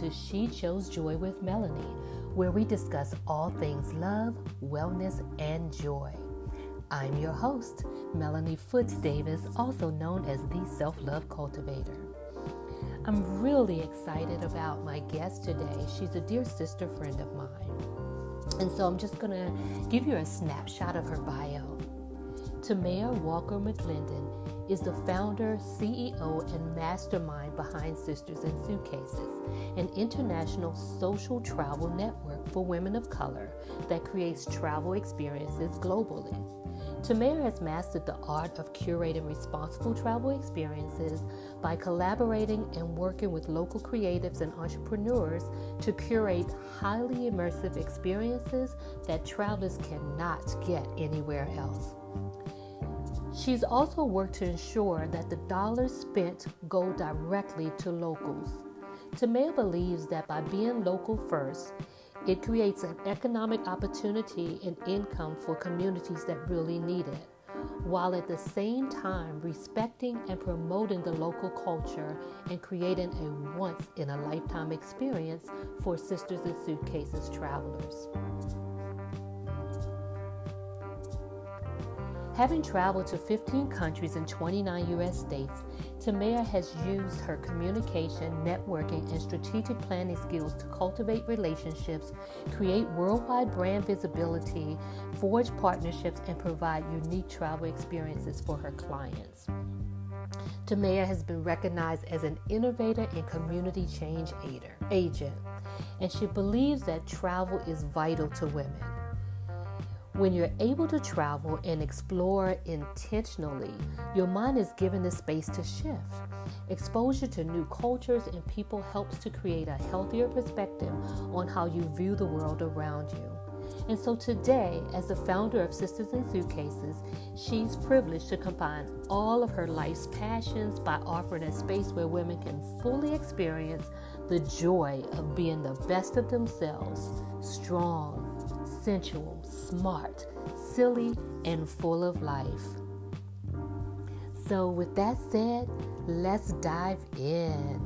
to She Chose Joy with Melanie, where we discuss all things love, wellness, and joy. I'm your host, Melanie Foote-Davis, also known as the Self-Love Cultivator. I'm really excited about my guest today. She's a dear sister friend of mine. And so I'm just going to give you a snapshot of her bio. Tamaya McClendon is the founder, CEO, and mastermind behind Sisters and Suitcases, an international social travel network for women of color that creates travel experiences globally. Tamaya has mastered the art of curating responsible travel experiences by collaborating and working with local creatives and entrepreneurs to curate highly immersive experiences that travelers cannot get anywhere else. She's also worked to ensure that the dollars spent go directly to locals. Tamaya believes that by being local first, it creates an economic opportunity and income for communities that really need it, while at the same time respecting and promoting the local culture and creating a once-in-a-lifetime experience for Sisters and Suitcases travelers. Having traveled to 15 countries and 29 U.S. states, Tamaya has used her communication, networking, and strategic planning skills to cultivate relationships, create worldwide brand visibility, forge partnerships, and provide unique travel experiences for her clients. Tamaya has been recognized as an innovator and community change agent, and she believes that travel is vital to women. When you're able to travel and explore intentionally, your mind is given the space to shift. Exposure to new cultures and people helps to create a healthier perspective on how you view the world around you. And so today, as the founder of Sisters and Suitcases, she's privileged to combine all of her life's passions by offering a space where women can fully experience the joy of being the best of themselves, strong, sensual, smart, silly, and full of life. So with that said, let's dive in.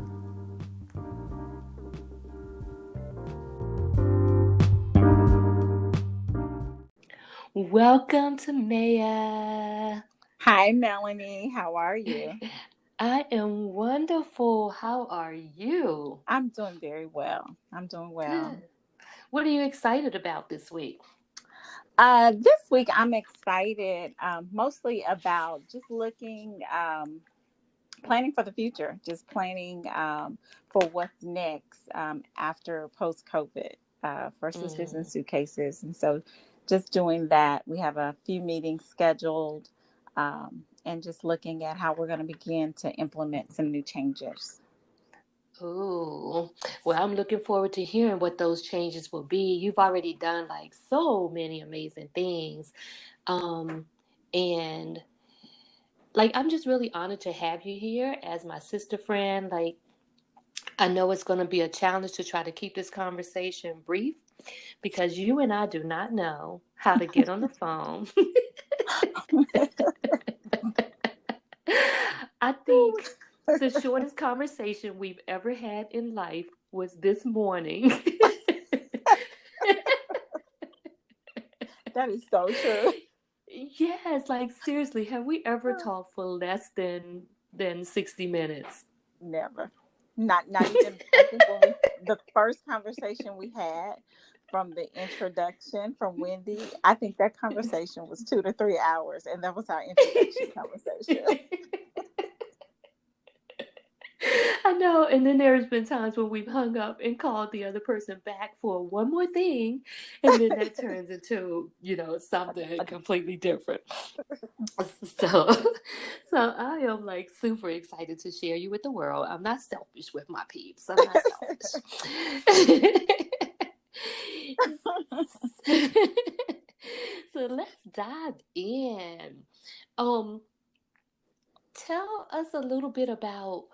Welcome to Maya. Hi, Melanie. How are you? I am wonderful. How are you? I'm doing very well. Good. What are you excited about this week? This week I'm excited, mostly about just planning for the future, just planning for what's next after post-COVID for Sisters and Suitcases. And so just doing that, we have a few meetings scheduled and just looking at how we're going to begin to implement some new changes. Oh, well, I'm looking forward to hearing what those changes will be. You've already done like so many amazing things. And like, I'm just really honored to have you here as my sister friend. Like, I know it's going to be a challenge to try to keep this conversation brief because you and I do not know how to get on the phone. I think the shortest conversation we've ever had in life was this morning. That is so true. Yes, like seriously, have we ever talked for less than 60 minutes? Never. Not even I think the first conversation we had from the introduction from Wendy, I think that conversation was 2 to 3 hours, and that was our introduction conversation. I know, and then there's been times when we've hung up and called the other person back for one more thing, and then that turns into, something completely different. So, so I am like super excited to share you with the world. I'm not selfish with my peeps. I'm not selfish. So let's dive in. Tell us a little bit about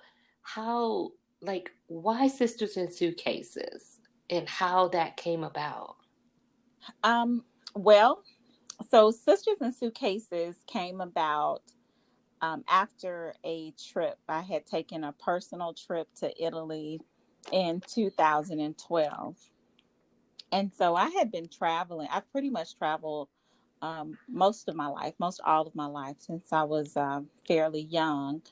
how, like, why Sisters and Suitcases and how that came about. Well, so Sisters and Suitcases came about after a trip. I had taken a personal trip to Italy in 2012. And so I had been traveling. I've pretty much traveled most of my life, most all of my life since I was fairly young.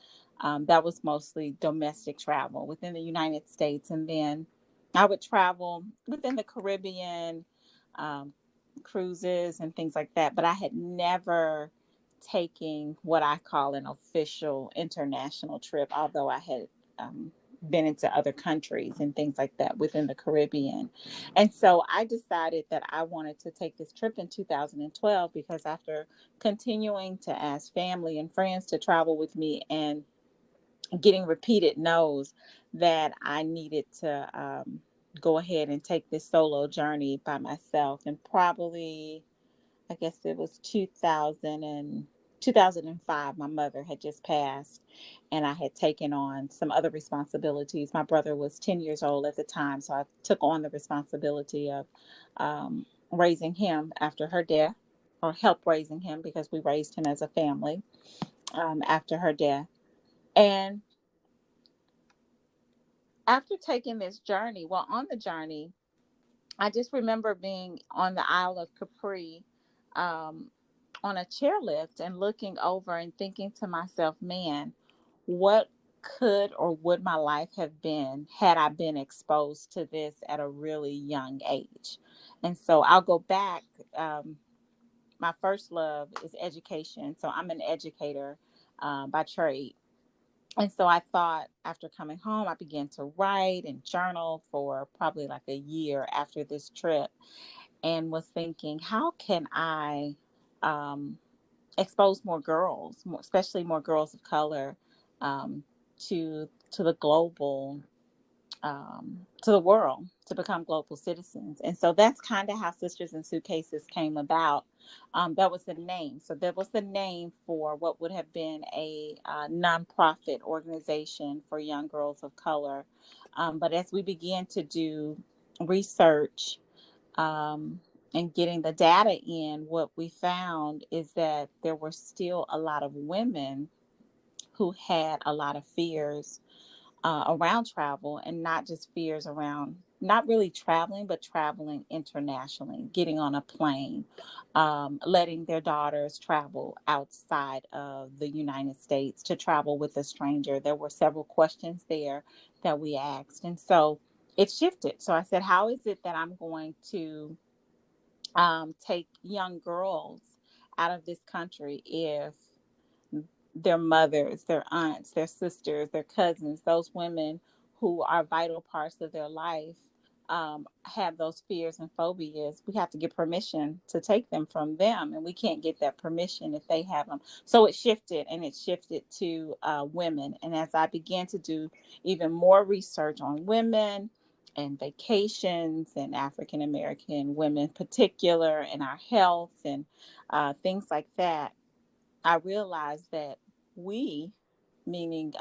That was mostly domestic travel within the United States. And then I would travel within the Caribbean, um, cruises and things like that. But I had never taken what I call an official international trip, although I had been into other countries and things like that within the Caribbean. And so I decided that I wanted to take this trip in 2012 because after continuing to ask family and friends to travel with me and getting repeated no's, that I needed to go ahead and take this solo journey by myself. And probably, I guess it was 2005, my mother had just passed, and I had taken on some other responsibilities. My brother was 10 years old at the time, so I took on the responsibility of raising him after her death, or help raising him because we raised him as a family after her death. And after taking this journey, well, on the journey, I just remember being on the Isle of Capri, um, on a chairlift and looking over and thinking to myself, man, what could or would my life have been had I been exposed to this at a really young age? And so I'll go back. My first love is education. So I'm an educator by trade. And so I thought after coming home, I began to write and journal for probably like a year after this trip, and was thinking, how can I um, expose more girls, more, especially more girls of color, um, to the global, to the world, to become global citizens. And so that's kind of how Sisters and Suitcases came about. That was the name. So that was the name for what would have been a nonprofit organization for young girls of color. But as we began to do research, um, and getting the data in, what we found is that there were still a lot of women who had a lot of fears around travel, and not just fears around not really traveling, but traveling internationally, getting on a plane, letting their daughters travel outside of the United States to travel with a stranger. There were several questions there that we asked. And so it shifted. So I said, how is it that I'm going to take young girls out of this country if their mothers, their aunts, their sisters, their cousins, those women who are vital parts of their life, have those fears and phobias? We have to get permission to take them from them, and we can't get that permission if they have them. So it shifted, and it shifted to women. And as I began to do even more research on women and vacations and African American women in particular, and our health and things like that, I realized that we, meaning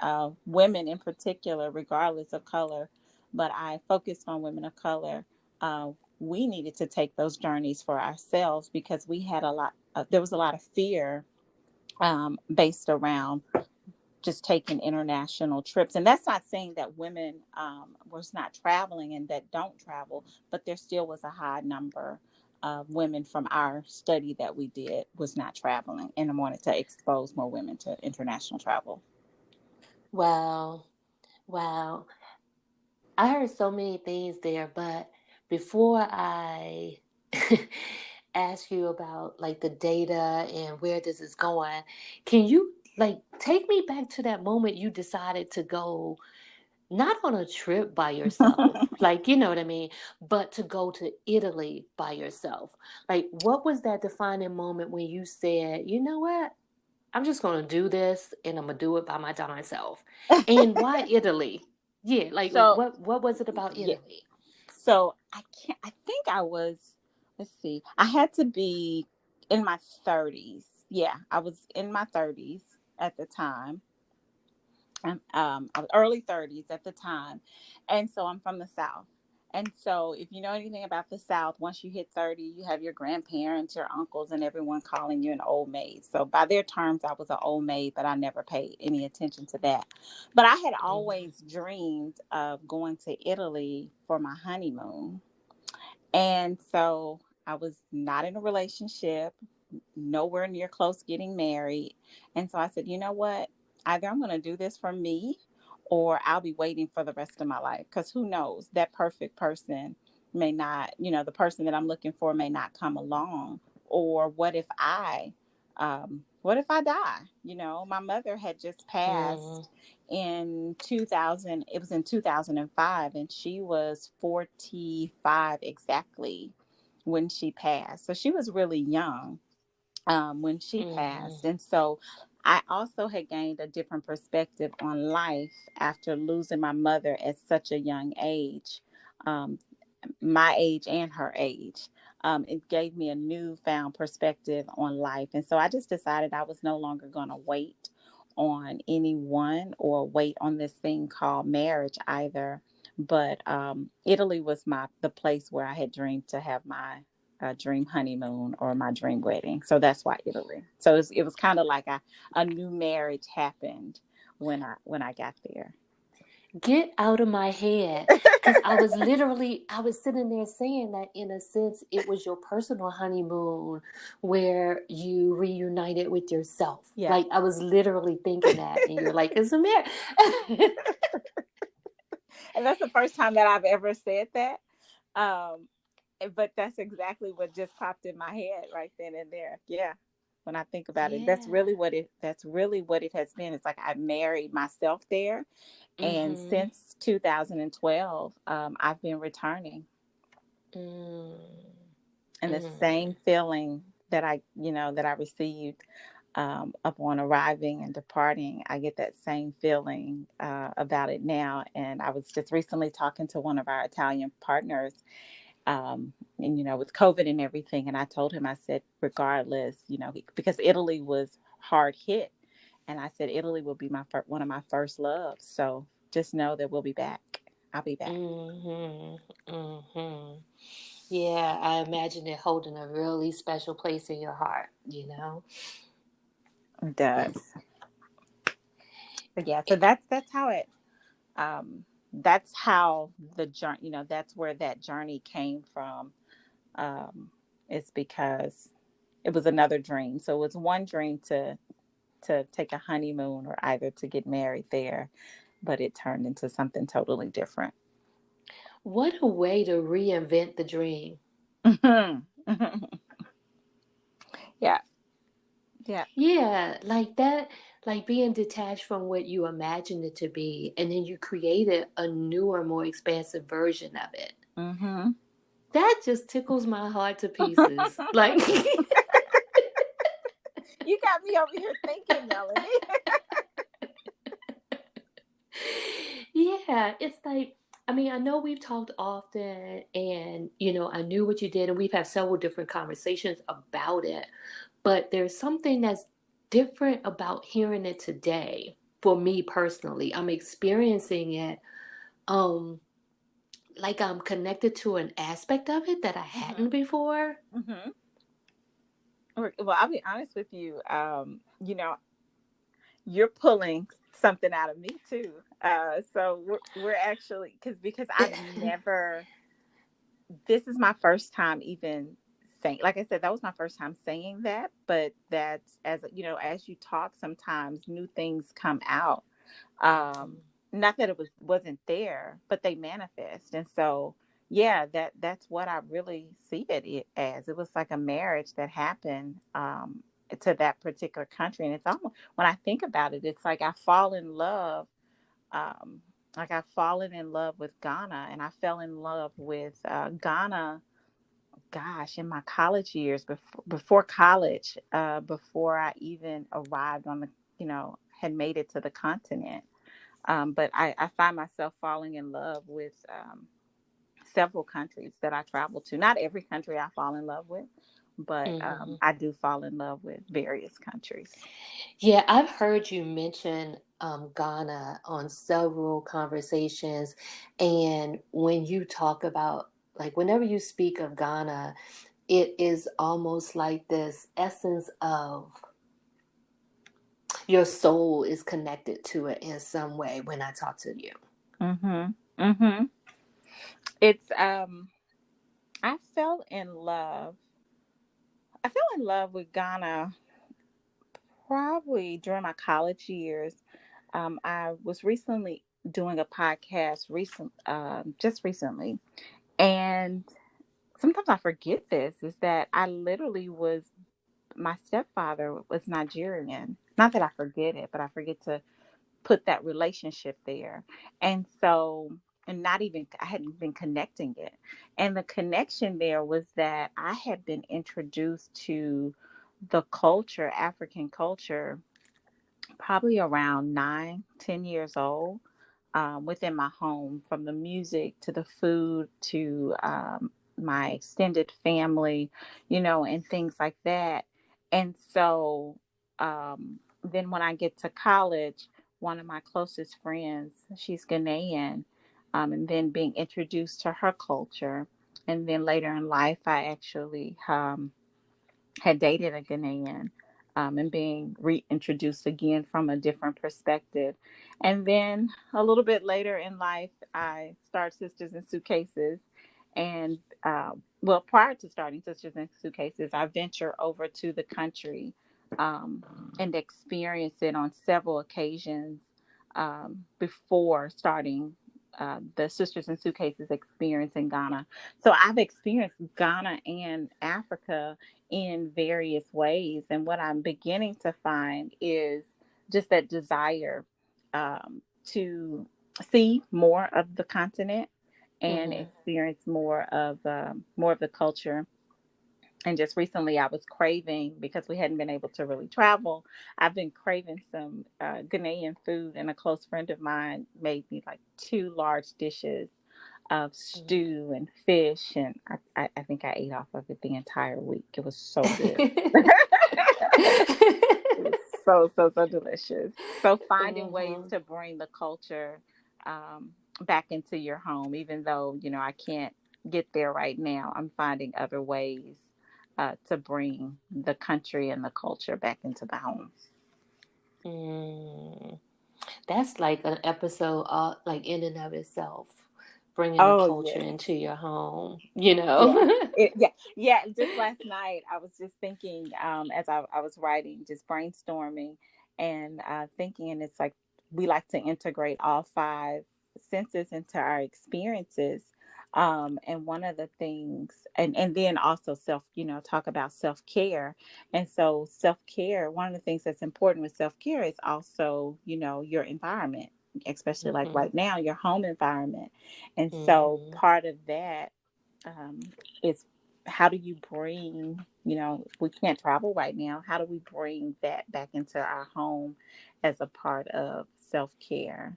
women in particular, regardless of color, but I focused on women of color, uh, we needed to take those journeys for ourselves because we had a lot, there was a lot of fear based around just taking international trips. And that's not saying that women was not traveling and that don't travel, but there still was a high number of women from our study that we did was not traveling, and I wanted to expose more women to international travel. Wow. Wow. I heard so many things there, but before I ask you about like the data and where this is going, can you like take me back to that moment you decided to go not on a trip by yourself, like, you know what I mean, but to go to Italy by yourself? Like, what was that defining moment when you said, you know what? I'm just going to do this and I'm going to do it by my darn self? And why Italy? Yeah, like So what was it about yeah, Italy? so I can't. I think I was. Let's see. I had to be in my 30s. Yeah, I was in my 30s at the time. I was early 30s at the time, and so I'm from the South. And so, if you know anything about the South, once you hit 30, you have your grandparents, your uncles, and everyone calling you an old maid. So, by their terms, I was an old maid, but I never paid any attention to that. But I had always dreamed of going to Italy for my honeymoon. And so, I was not in a relationship, nowhere near close getting married. And so I said, you know what? Either I'm going to do this for me or I'll be waiting for the rest of my life. Because who knows? That perfect person may not, the person that I'm looking for may not come along. Or what if I die? My mother had just passed in 2000. It was in 2005, and she was 45 exactly when she passed. So she was really young when she passed. And so I also had gained a different perspective on life after losing my mother at such a young age, um, my age and her age. It gave me a newfound perspective on life. And so I just decided I was no longer going to wait on anyone or wait on this thing called marriage either. But Italy was the place where I had dreamed to have my dream honeymoon or my dream wedding. So that's why Italy. So it was kind of like a new marriage happened when I got there. Get out of my head. Because I was sitting there saying that in a sense, it was your personal honeymoon where you reunited with yourself. Yeah. Like, I was literally thinking that. And you're like, it's a marriage. And that's the first time that I've ever said that. Um, but that's exactly what just popped in my head right then and there. Yeah. When I think about it, Yeah. that's really what it has been. It's like I married myself there. And Mm-hmm. since 2012, I've been returning. And the same feeling that I received upon arriving and departing, I get that same feeling about it now. And I was just recently talking to one of our Italian partners, and with COVID and everything, and I told him, I said, regardless, because Italy was hard hit, and I said Italy will be one of my first loves. So just know that we'll be back. I'll be back. Mm-hmm. Mm-hmm. Yeah, I imagine it holding a really special place in your heart, you know? It does. But yeah, so that's how it that's how the journey, that's where that journey came from. It's because it was another dream. So it was one dream to take a honeymoon or either to get married there, but it turned into something totally different. What a way to reinvent the dream. Yeah. Yeah. Yeah, like that, like being detached from what you imagined it to be, and then you created a newer, more expansive version of it. Hmm. That just tickles my heart to pieces. Like, You got me over here thinking, Melanie. yeah, it's like, I mean, I know we've talked often, and, I knew what you did, and we've had several different conversations about it, but there's something that's different about hearing it today for me personally. I'm experiencing it. Um, like I'm connected to an aspect of it that I hadn't Hmm. before. Hmm. Well, I'll be honest with you. You're pulling something out of me too. So we're actually because I've never. This is my first time even saying. Like I said, that was my first time saying that. But that's as you talk, sometimes new things come out. Um, Not that it wasn't there, but they manifest, and so yeah, that's what I really see it as. It was like a marriage that happened to that particular country, and it's almost when I think about it, it's like I fall in love. Um, like I've fallen in love with Ghana, and I fell in love with Ghana. Gosh, in my college years, before college, before I even arrived on the, had made it to the continent. But I find myself falling in love with several countries that I travel to. Not every country I fall in love with, but Mm-hmm. I do fall in love with various countries. Yeah, I've heard you mention Ghana on several conversations. And when you talk about, like, whenever you speak of Ghana, it is almost like this essence of your soul is connected to it in some way when I talk to you. Mhm. Mhm. It's I fell in love. I fell in love with Ghana probably during my college years. I was recently doing a podcast just recently, and sometimes I forget this is that I literally was my stepfather was Nigerian. Not that I forget it, but I forget to put that relationship there. And so, and not even, I hadn't been connecting it. And the connection there was that I had been introduced to the culture, African culture, probably around 9, 10 years old, within my home, from the music to the food to my extended family, and things like that. And so then when I get to college, one of my closest friends, she's Ghanaian, and then being introduced to her culture. And then later in life, I actually had dated a Ghanaian, and being reintroduced again from a different perspective. And then a little bit later in life, I started Sisters and Suitcases. And well, prior to starting Sisters and Suitcases, I venture over to the country, and experience it on several occasions before starting the Sisters and Suitcases experience in Ghana. So I've experienced Ghana and Africa in various ways. And what I'm beginning to find is just that desire to see more of the continent and Mm-hmm. experience more of the culture. And just recently, I was craving, because we hadn't been able to really travel. I've been craving some Ghanaian food, and a close friend of mine made me like two large dishes of stew and fish, and I think I ate off of it the entire week. It was so good. It was so delicious. So finding ways Mm-hmm. to bring the culture back into your home, even though I can't get there right now. I'm finding other ways to bring the country and the culture back into the home. Mm. That's like an episode, like in and of itself, bringing the Oh culture yes. into your home, you Yeah. know? Yeah. Just last night, I was just thinking, as I was writing, just brainstorming and thinking, and it's like we like to integrate all five senses into our experiences. And one of the things, and then also talk about self care. And so self care, one of the things that's important with self care is also, your environment, especially like Mm-hmm. right now, your home environment. And so Mm-hmm. part of that is how do you bring, we can't travel right now. How do we bring that back into our home as a part of self care?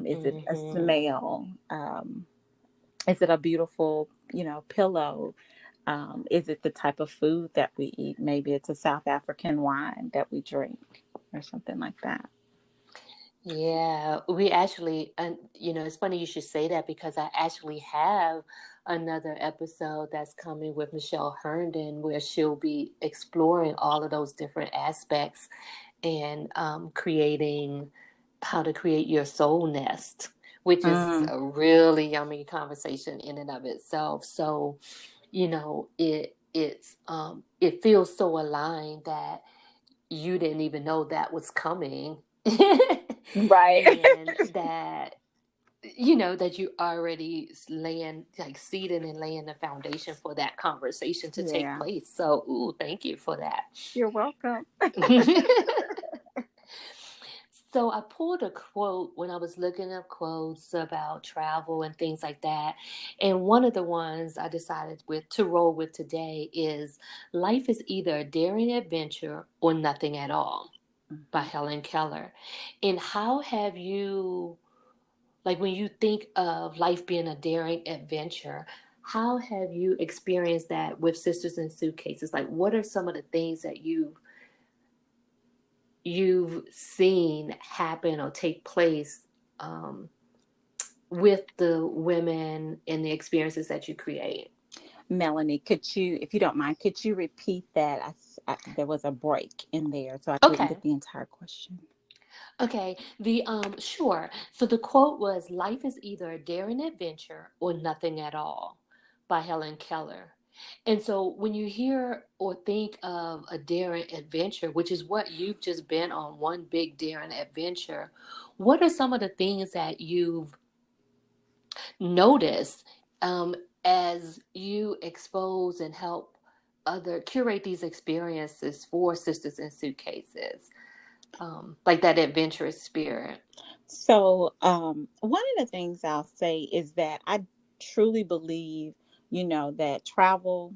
Is it a Mm-hmm. smell? Is it a beautiful, pillow? Is it the type of food that we eat? Maybe it's a South African wine that we drink or something like that. Yeah, we actually, and it's funny you should say that because I actually have another episode that's coming with Michelle Herndon where she'll be exploring all of those different aspects and creating how to create your soul nest, which is Mm, a really yummy conversation in and of itself. So, it feels so aligned that you didn't even know that was coming. right. And that you already laying like seeding and laying the foundation for that conversation to take Yeah. place. So, ooh, thank you for that. You're welcome. So I pulled a quote when I was looking up quotes about travel and things like that. And one of the ones I decided to roll with today is life is either a daring adventure or nothing at all by Mhm. Helen Keller. And how have you, like when you think of life being a daring adventure, How have you experienced that with Sisters and Suitcases? Like, what are some of the things that you've seen happen or take place um, with the women and the experiences that you create? Melanie, could you, if you don't mind, could you repeat that? There was a break in there, so I didn't Okay. get the entire question. Okay. The sure. So the quote was, "Life is either a daring adventure or nothing at all," by Helen Keller. And so when you hear or think of a daring adventure, which is what you've just been on, one big daring adventure, what are some of the things that you've noticed um, as you expose and help other curate these experiences for Sisters in Suitcases, like that adventurous spirit? So, one of the things I'll say is that I truly believe, that travel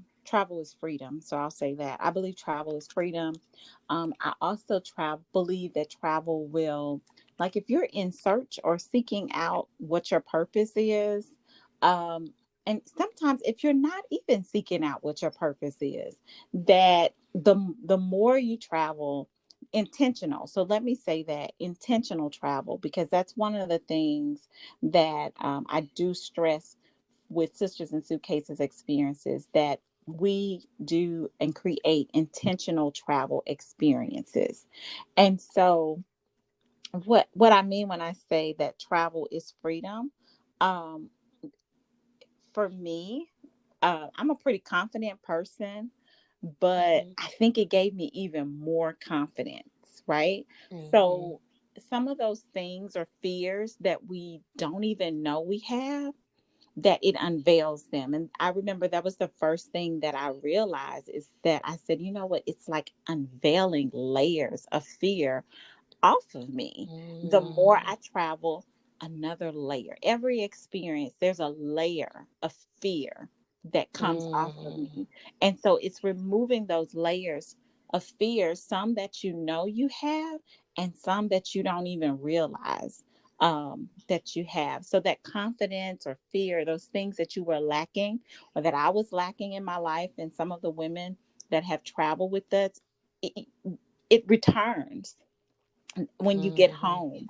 is freedom. So I'll say that I believe travel is freedom. I also believe that travel will, like, if you're in search or seeking out what your purpose is, um, and sometimes if you're not even seeking out what your purpose is, that the more you travel, intentional. So let me say that intentional travel, because that's one of the things that I do stress with Sisters and Suitcases experiences, that we do and create intentional travel experiences. And so what I mean when I say that travel is freedom, um, for me, I'm a pretty confident person, but Mm-hmm. I think it gave me even more confidence, right? Mm-hmm. So some of those things or fears that we don't even know we have, that it unveils them. And I remember that was the first thing that I realized, is that I said, you know what? It's like unveiling layers of fear off of me. The more Mm-hmm. I travel, another layer. Every experience, there's a layer of fear that comes off of Mm-hmm. me. And so it's removing those layers of fear, some that you know you have, and some that you don't even realize that you have. So that confidence or fear, those things that you were lacking, or that I was lacking in my life, and some of the women that have traveled with us, it, it returns when you get Mm-hmm. home.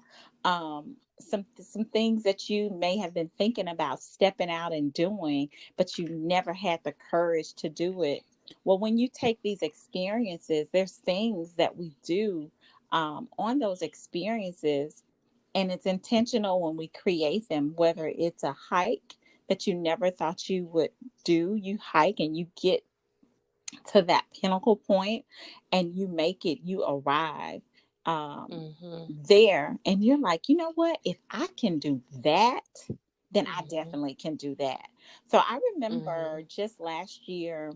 Some things that you may have been thinking about stepping out and doing, but you never had the courage to do it. Well, when you take these experiences, there's things that we do on those experiences, and it's intentional when we create them. Whether it's a hike that you never thought you would do, you hike and you get to that pinnacle point, and you make it, you arrive Mm-hmm. there, and you're like, you know what, if I can do that, then I Mm-hmm. definitely can do that. So I Mm-hmm. remember just last year,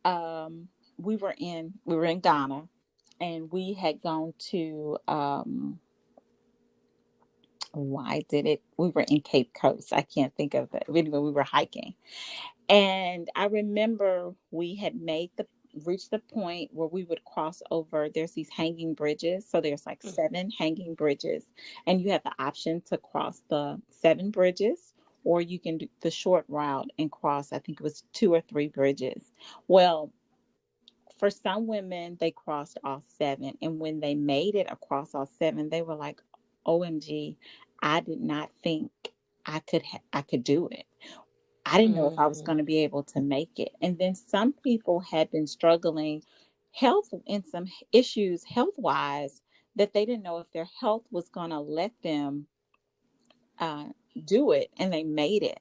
um we were in Ghana, and we had gone to why did it we were in Cape Coast. I can't think of it. Anyway, we were hiking. And I remember we had reached the point where we would cross over. There's these hanging bridges. So there's like 7 hanging bridges, and you have the option to cross the 7 bridges, or you can do the short route and cross, I think it was 2 or 3 bridges. Well, for some women, they crossed all 7. And when they made it across all 7, they were like, OMG, I did not think I could do it. I didn't know if I was Mm-hmm. going to be able to make it. And then some people had been struggling health and some issues health wise, that they didn't know if their health was going to let them uh, do it, and they made it.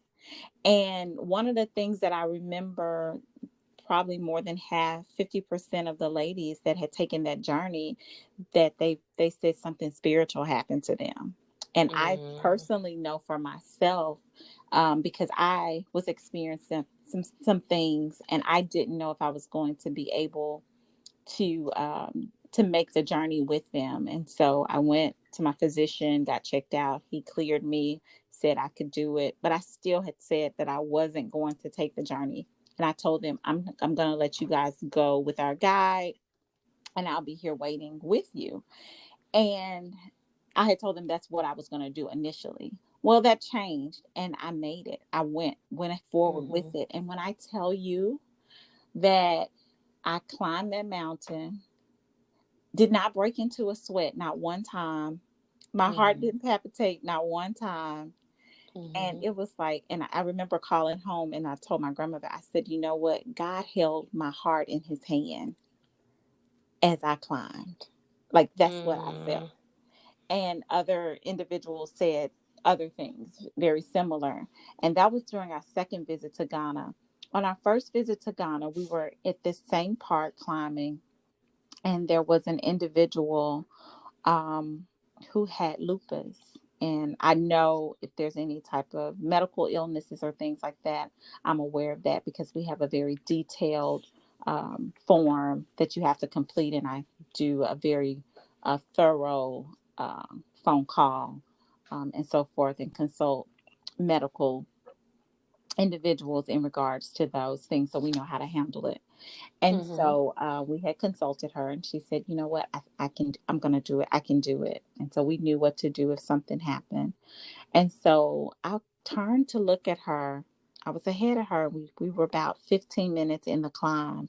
And one of the things that I remember, probably more than half, 50% of the ladies that had taken that journey, that they said something spiritual happened to them. And I Mm-hmm. personally know for myself, because I was experiencing some things, and I didn't know if I was going to be able to make the journey with them. And so I went to my physician, got checked out. He cleared me, said I could do it, but I still had said that I wasn't going to take the journey. And I told them, I'm going to let you guys go with our guide, and I'll be here waiting with you. And I had told them that's what I was going to do initially. Well, that changed, and I made it. I went forward Mm-hmm. with it. And when I tell you that I climbed that mountain, did not break into a sweat, not one time. My heart Mm-hmm. didn't palpitate, not one time. And Mm-hmm. it was like, and I remember calling home and I told my grandmother, I said, you know what? God held my heart in his hand as I climbed. Like, that's what I felt. And other individuals said other things very similar. And that was during our second visit to Ghana. On our first visit to Ghana, we were at this same park climbing, and there was an individual um, who had lupus. And I know if there's any type of medical illnesses or things like that, I'm aware of that because we have a very detailed form that you have to complete. And I do a very thorough phone call and so forth, and consult medical individuals in regards to those things so we know how to handle it. And Mm-hmm. so we had consulted her, and she said, you know what, I'm going to do it. I can do it. And so we knew what to do if something happened. And so I turned to look at her. I was ahead of her. We were about 15 minutes in the climb.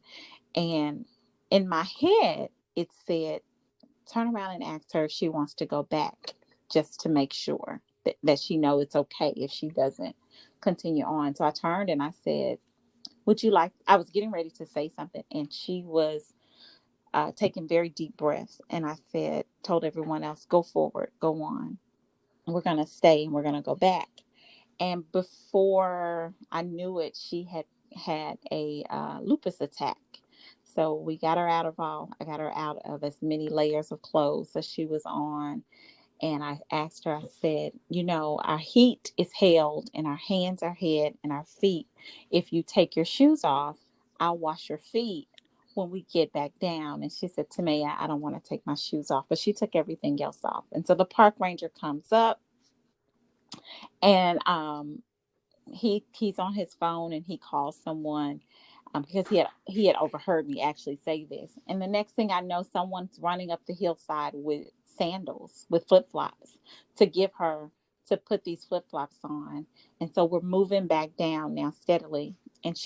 And in my head, it said, turn around and ask her if she wants to go back, just to make sure that she know it's okay if she doesn't continue on. So I turned and I said, would you like, I was getting ready to say something, and she was taking very deep breaths. And I said, told everyone else, go forward, go on. We're going to stay and we're going to go back. And before I knew it, she had a lupus attack. So we got her I got her out of as many layers of clothes as she was on. And I asked her, I said, you know, our heat is held and our hands are held and our feet. If you take your shoes off, I'll wash your feet when we get back down. And she said, Tamaya, I don't want to take my shoes off. But she took everything else off. And so the park ranger comes up, and he's on his phone, and he calls someone because he had overheard me actually say this. And the next thing I know, someone's running up the hillside with sandals, with flip flops, to give her to put these flip flops on. And so we're moving back down now steadily, and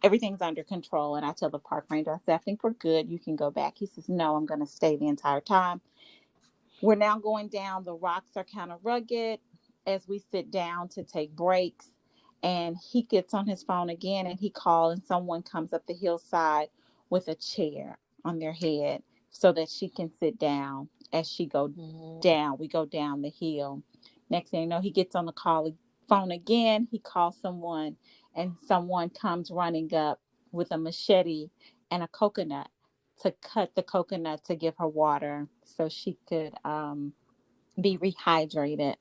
everything's under control. And I tell the park ranger, I said, I think we're good. You can go back. He says, no, I'm going to stay the entire time. We're now going down. The rocks are kind of rugged as we sit down to take breaks. And he gets on his phone again, and he calls, and someone comes up the hillside with a chair on their head so that she can sit down as she go Mm-hmm. down. We go down the hill. Next thing you know, he gets on the phone again. He calls someone, and someone comes running up with a machete and a coconut to cut the coconut to give her water so she could be rehydrated.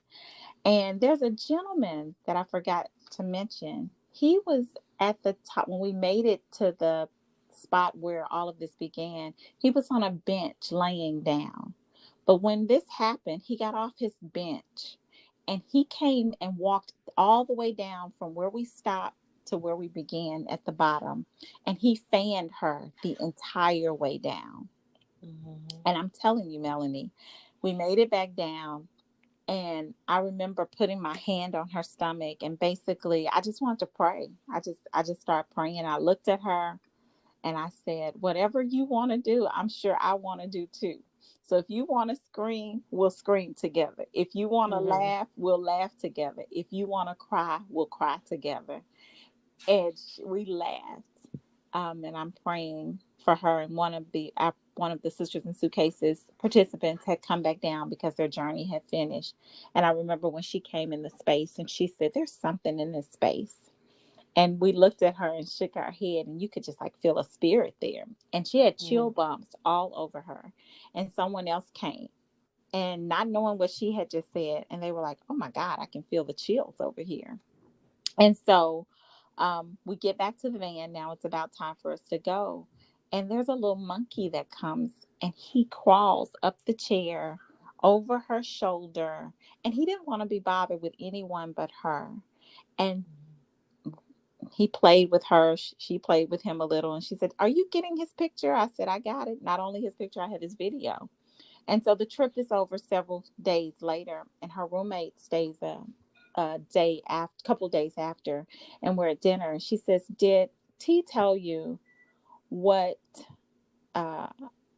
And there's a gentleman that I forgot to mention. He was at the top when we made it to the spot where all of this began. He was on a bench laying down. But when this happened, he got off his bench and he came and walked all the way down from where we stopped to where we began at the bottom. And he fanned her the entire way down. Mm-hmm. And I'm telling you, Melanie, we made it back down. And I remember putting my hand on her stomach, and basically I just wanted to pray. I just started praying. I looked at her and I said, whatever you want to do, I'm sure I want to do too. So if you want to scream, we'll scream together. If you want to Mm-hmm. laugh, we'll laugh together. If you want to cry, we'll cry together. And we laughed. And I'm praying for her. And one of the Sisters and Suitcases participants had come back down because their journey had finished. And I remember when she came in the space and she said, "There's something in this space." And we looked at her and shook our head, and you could just like feel a spirit there. And she had chill bumps all over her. And someone else came, and not knowing what she had just said, and they were like, "Oh my God, I can feel the chills over here." And so we get back to the van. Now it's about time for us to go. And there's a little monkey that comes, and he crawls up the chair over her shoulder. And he didn't want to be bothered with anyone but her. And he played with her. She played with him a little. And she said, "Are you getting his picture?" I said, "I got it. Not only his picture, I have his video." And so the trip is over several days later, and her roommate stays couple days after, and we're at dinner, and she says, "Did T tell you what uh,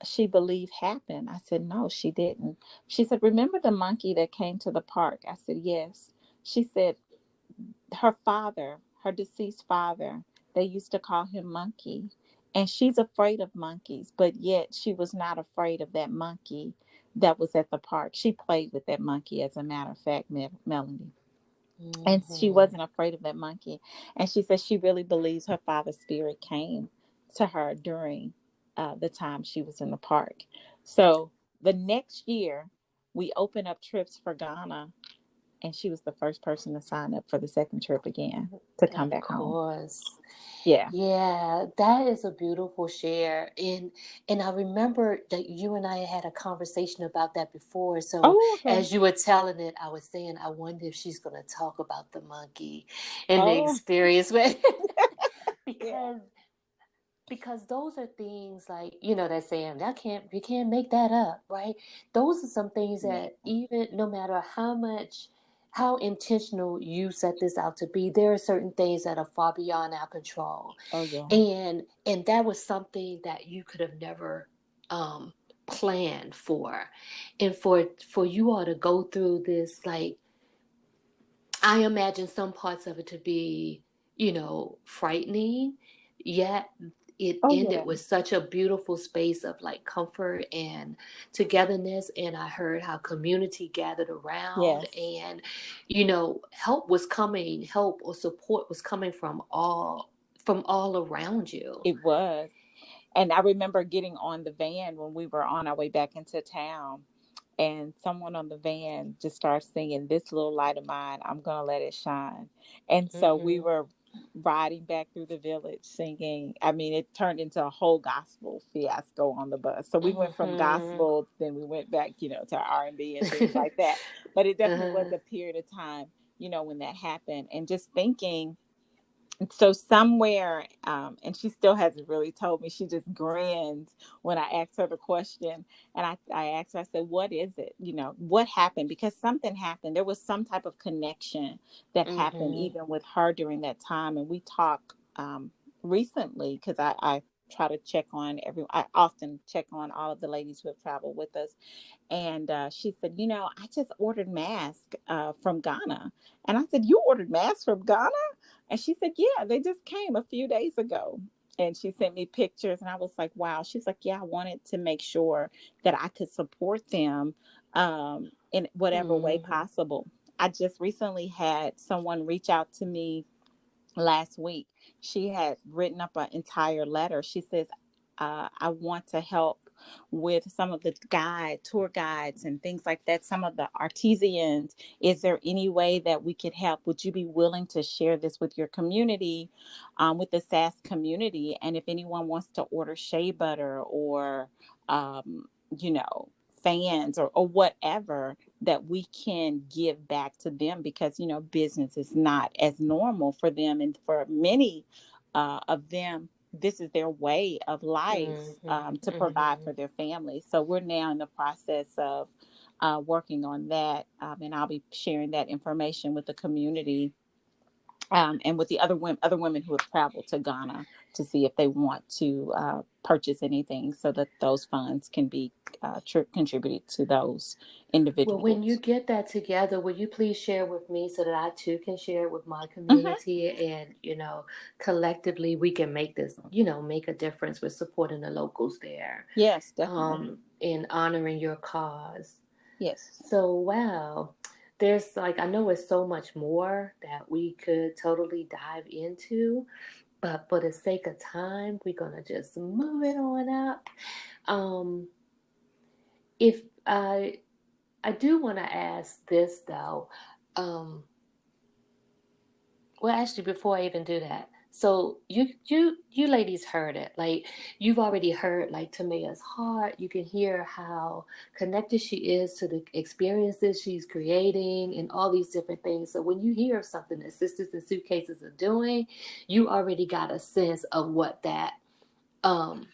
she believed happened?" I said, "No, she didn't." She said, "Remember the monkey that came to the park?" I said, "Yes." She said, her father, her deceased father, they used to call him Monkey. And she's afraid of monkeys, but yet she was not afraid of that monkey that was at the park. She played with that monkey, as a matter of fact, Melanie. And she Mm-hmm. wasn't afraid of that monkey. And she says she really believes her father's spirit came to her during the time she was in the park. So the next year, we opened up trips for Ghana, and she was the first person to sign up for the second trip again to come Of back home. course. Yeah. Yeah, that is a beautiful share. And I remember that you and I had a conversation about that before. So Oh, okay. as you were telling it, I was saying, I wonder if she's going to talk about the monkey and the Oh, experience with yeah. because those are things like, they're saying that you can't make that up, right? Those are some things Yeah. that, even no matter how intentional you set this out to be, there are certain things that are far beyond our control. Oh, yeah. And that was something that you could have never um planned for. And for you all to go through this, like, I imagine some parts of it to be, frightening, yet it Oh, ended yeah. with such a beautiful space of like comfort and togetherness. And I heard how community gathered around, Yes, and, help or support was coming from all around you. it was. And I remember getting on the van when we were on our way back into town, and someone on the van just started singing, "This little light of mine, I'm going to let it shine." And so we Mm-hmm. were riding back through the village singing. I mean, it turned into a whole gospel fiasco on the bus. So we went from Mm-hmm. gospel, then we went back, to R&B and things like that. But it definitely was uh, a period of time, when that happened. And just thinking, so somewhere, and she still hasn't really told me, she just grins when I asked her the question. And I asked her, I said, "What is it? What happened?" Because something happened. There was some type of connection that happened mm-hmm. even with her during that time. And we talk recently, because I try to check on I often check on all of the ladies who have traveled with us. And she said, "I just ordered masks from Ghana." And I said, "You ordered masks from Ghana?" And she said, "Yeah, they just came a few days ago." And she sent me pictures, and I was like, "Wow." She's like, "Yeah, I wanted to make sure that I could support them in whatever way Mm-hmm. possible." I just recently had someone reach out to me last week. She had written up an entire letter. She says, "I want to help with some of the tour guides and things like that, some of the artisans. Is there any way that we could help? Would you be willing to share this with your community, with the SAS community? And if anyone wants to order shea butter or, you know, fans or whatever, that we can give back to them, because business is not as normal for them, and for many of them, this is their way of life, to provide Mm-hmm. for their families." So we're now in the process of working on that, and I'll be sharing that information with the community, and with the other women who have traveled to Ghana, to see if they want to purchase anything, so that those funds can be contributed to those Well, when you individuals. get that together, will you please share with me so that I too can share it with my Hmm. community, and, collectively we can make this, make a difference with supporting the locals there, Yes, definitely. in honoring your cause. Yes. So, wow, there's like, I know it's so much more that we could totally dive into, but for the sake of time, we're going to just move it on up. Um, if I do want to ask this though. Um, well, actually, before I even do that, so you ladies heard it. Like, you've already heard like Tamaya's heart. You can hear how connected she is to the experiences she's creating and all these different things. So when you hear of something that Sisters and Suitcases are doing, you already got a sense of what that um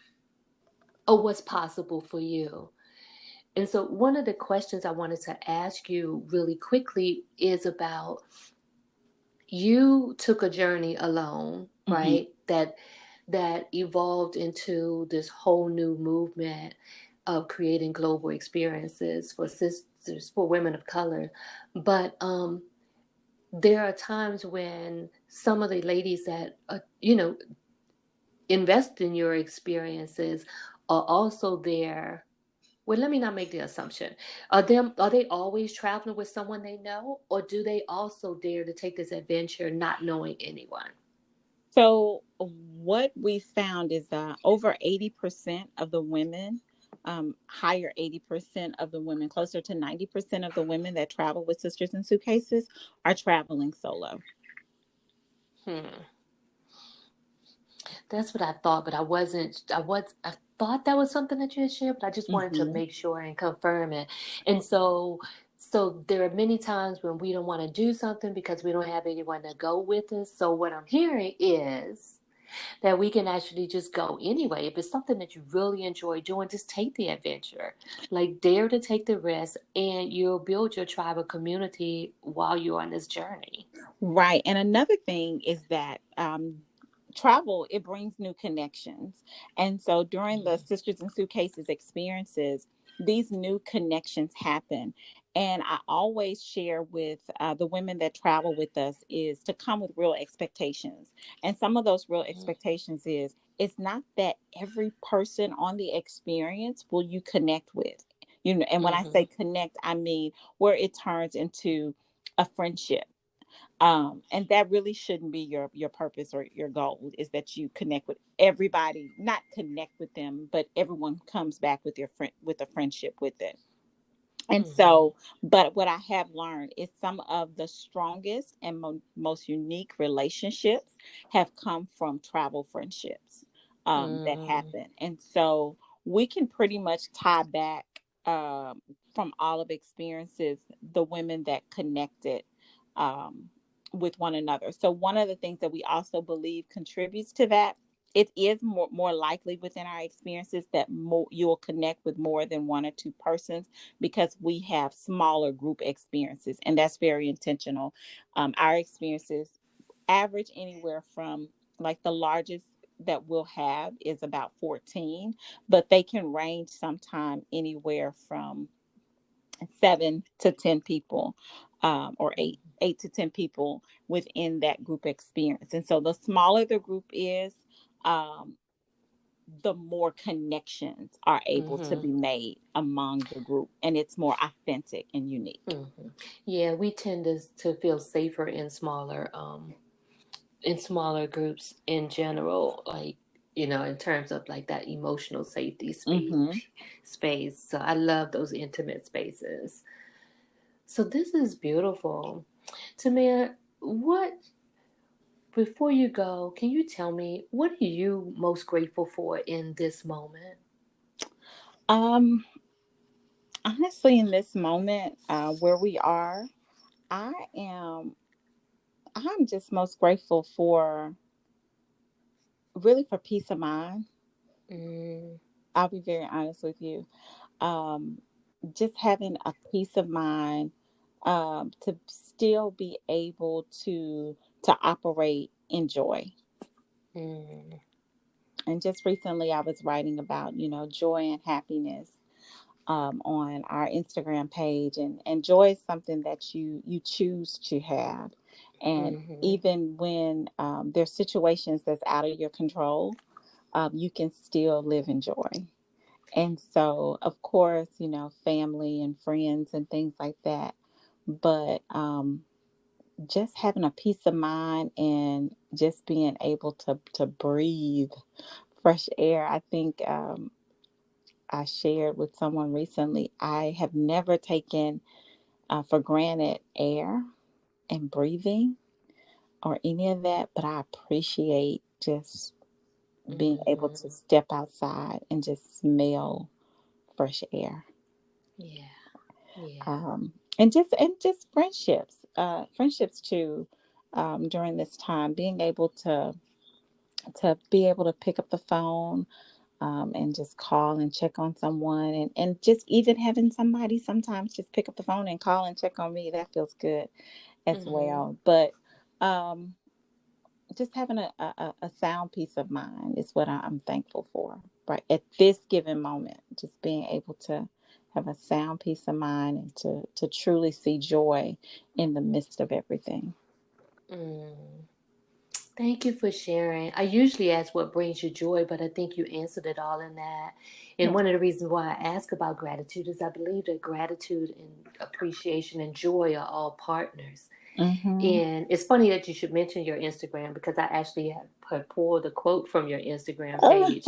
of what's possible for you. And so one of the questions I wanted to ask you really quickly is about, you took a journey alone, Mm-hmm. right? That evolved into this whole new movement of creating global experiences for sisters, for women of color. But there are times when some of the ladies that invest in your experiences are also there. Well, let me not make the assumption. Are they always traveling with someone they know, or do they also dare to take this adventure not knowing anyone? So what we found is that over 80% of the women, higher 80% of the women, closer to 90% of the women that travel with Sisters and Suitcases are traveling solo. Hmm. That's what I thought, but I wasn't. I thought that was something that you had shared, but I just wanted to Mm-hmm. make sure and confirm it. And so there are many times when we don't want to do something because we don't have anyone to go with us. So what I'm hearing is that we can actually just go anyway. If it's something that you really enjoy doing, just take the adventure. Like, dare to take the risk, and you'll build your tribal community while you're on this journey. Right. And another thing is that travel, it brings new connections. And so during the Sisters and Suitcases experiences, these new connections happen. And I always share with the women that travel with us is to come with real expectations. And some of those real expectations is it's not that every person on the experience will you connect with. You know, and when I Mm-hmm. say connect, I mean where it turns into a friendship, and that really shouldn't be your purpose or your goal, is that you connect with everybody, not connect with them, but everyone comes back with your friend with a friendship with it. And Mm-hmm. so, but what I have learned is some of the strongest and most unique relationships have come from travel friendships, that Mm-hmm. happen. And so we can pretty much tie back, from all of experiences, the women that connected, um, with one another. So one of the things that we also believe contributes to that, it is more likely within our experiences that you'll connect with more than one or two persons, because we have smaller group experiences, and that's very intentional. Our experiences average anywhere from, like, the largest that we'll have is about 14, but they can range sometime anywhere from 7 to 10 people, or eight to 10 people within that group experience. And so the smaller the group is, um, the more connections are able to Mm-hmm. be made among the group, and it's more authentic and unique. Mm-hmm. Yeah, we tend to feel safer in smaller groups in general, like, in terms of like that emotional safety Mm-hmm. space. So I love those intimate spaces. So this is beautiful. Tamir, what before you go, can you tell me what are you most grateful for in this moment? Um, Honestly, in this moment, where we are, I am, I'm just most grateful for, really, for peace of mind. Mm, I'll be very honest with you. Um, just having a peace of mind, to still be able to operate in joy. mm, And just recently, I was writing about, joy and happiness, on our Instagram page, and joy is something that you choose to have, and mm-hmm. even when, there's situations that's out of your control, you can still live in joy. And so, of course, family and friends and things like that, but, just having a peace of mind and just being able to breathe fresh air. I think, I shared with someone recently, I have never taken, for granted air and breathing or any of that, but I appreciate just being able Mm-hmm. to step outside and just smell fresh air. Yeah, yeah. And just friendships too. During this time, being able to be able to pick up the phone, and just call and check on someone, and just even having somebody sometimes just pick up the phone and call and check on me. That feels good as Mm-hmm. well. But um, just having a sound peace of mind is what I'm thankful for, right? At this given moment, just being able to have a sound peace of mind and to truly see joy in the midst of everything. Mm. Thank you for sharing. I usually ask what brings you joy, but I think you answered it all in that. And Yeah. one of the reasons why I ask about gratitude is I believe that gratitude and appreciation and joy are all partners. Mm-hmm. And it's funny that you should mention your Instagram because I actually had pulled a quote from your Instagram Oh. page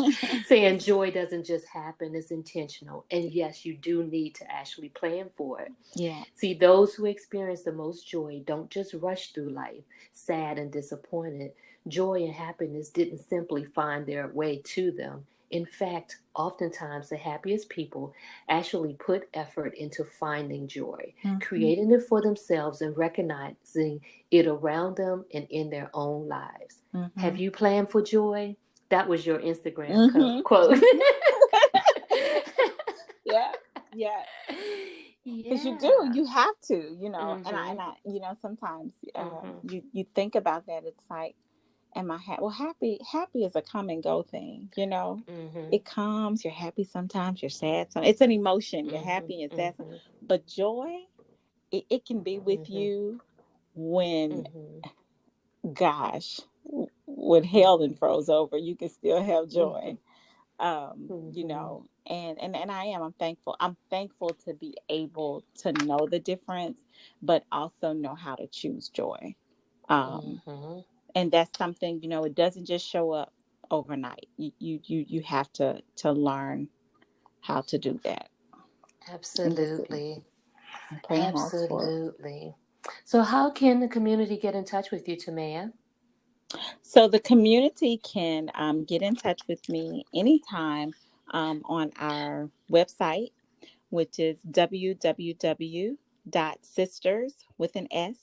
saying joy doesn't just happen, it's intentional. And yes, you do need to actually plan for it. Yeah. See, those who experience the most joy don't just rush through life, sad and disappointed. Joy and happiness didn't simply find their way to them. In fact, oftentimes the happiest people actually put effort into finding joy, Mm-hmm. creating it for themselves and recognizing it around them and in their own lives. Mm-hmm. Have you planned for joy? That was your Instagram Mm-hmm. quote. Yeah. Yeah. Because you do, Yeah. you have to, Mhm. sometimes Mhm. you think about that. It's like, am I happy? Well, happy is a come and go thing. Mhm. It comes, you're happy sometimes, you're sad. It's an emotion. You're Mhm. happy and sad. Mhm. But joy, it can be with Mhm. you when, Mhm. gosh, when hell then Mhm. froze over, you can still have joy. Mhm. Mhm. And I'm thankful. I'm thankful to be able to know the difference, but also know how to choose joy. Um, Mhm. and that's something, it doesn't just show up overnight. You have to learn how to do that. And just Absolutely. praying hard for it. Absolutely. So, how can the community get in touch with you, Tamaya? So the community can get in touch with me anytime on our website, which is www.sisters with an S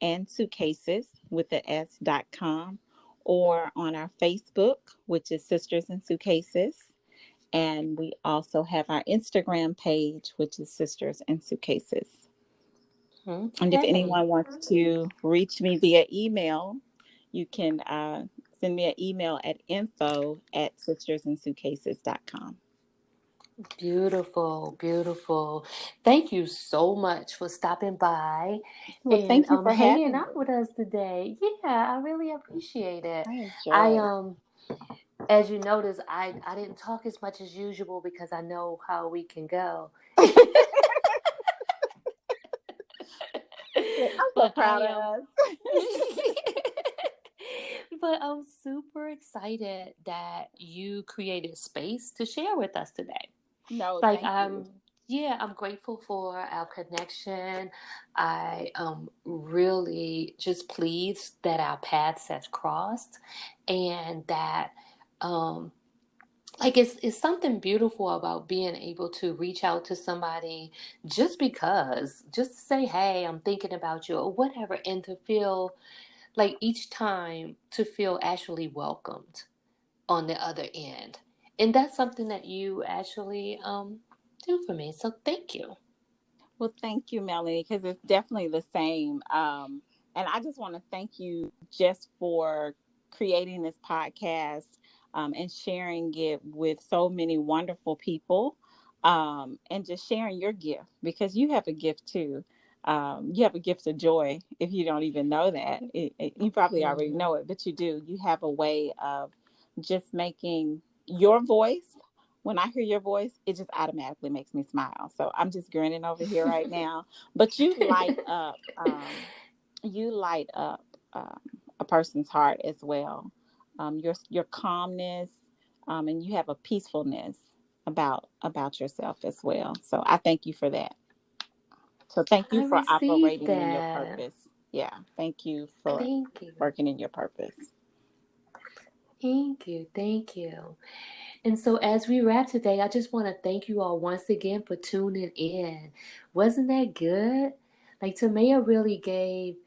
and suitcases with an S.com, or on our Facebook, which is Sisters and Suitcases. And we also have our Instagram page, which is Sisters and Suitcases. And if Okay. anyone wants to reach me via email, you can send me an email at info@sistersandsuitcases.com. Beautiful, beautiful. Thank you so much for stopping by Well, and thank you for hanging having out me. with us today. Yeah, I really appreciate it. I I enjoyed. as you notice, I didn't talk as much as usual because I know how we can go. Look, I'm so But I proud of am. us. But I'm super excited that you created space to share with us today. No, Like thank you. yeah, I'm grateful for our connection. I am really just pleased that our paths have crossed and that um like it's something beautiful about being able to reach out to somebody just because, just to say, hey, I'm thinking about you or whatever, and to feel like each time to feel actually welcomed on the other end. And that's something that you actually do for me. So thank you. Well, thank you, Melanie, because it's definitely the same. And I just want to thank you just for creating this podcast and sharing it with so many wonderful people, and just sharing your gift, because you have a gift too. You have a gift of joy. If you don't even know that, you probably already Hmm. know it, but you do. You have a way of just making your voice, when I hear your voice, it just automatically makes me smile. So I'm just grinning over here right now. But you light up a person's heart as well. Your calmness, and you have a peacefulness about yourself as well. So I thank you for that. So thank you I for received operating in your that. purpose. Yeah, thank you for Thank you. working in your purpose. Thank you. Thank you. And so, as we wrap today, I just want to thank you all once again for tuning in. Wasn't that good? Like, Tamaya really gave,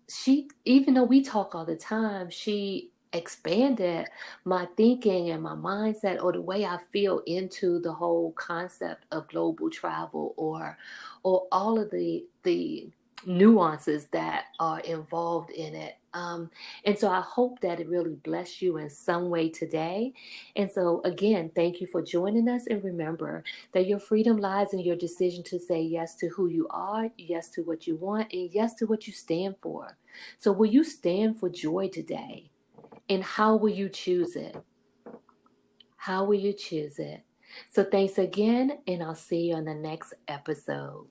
she, even though we talk all the time, she expanded my thinking and my mindset, or the way I feel into the whole concept of global travel, or all of the nuances that are involved in it. And so I hope that it really blessed you in some way today. And so again, thank you for joining us. And remember that your freedom lies in your decision to say yes to who you are, yes to what you want, and yes to what you stand for. So will you stand for joy today? And how will you choose it? How will you choose it? So thanks again, and I'll see you on the next episode.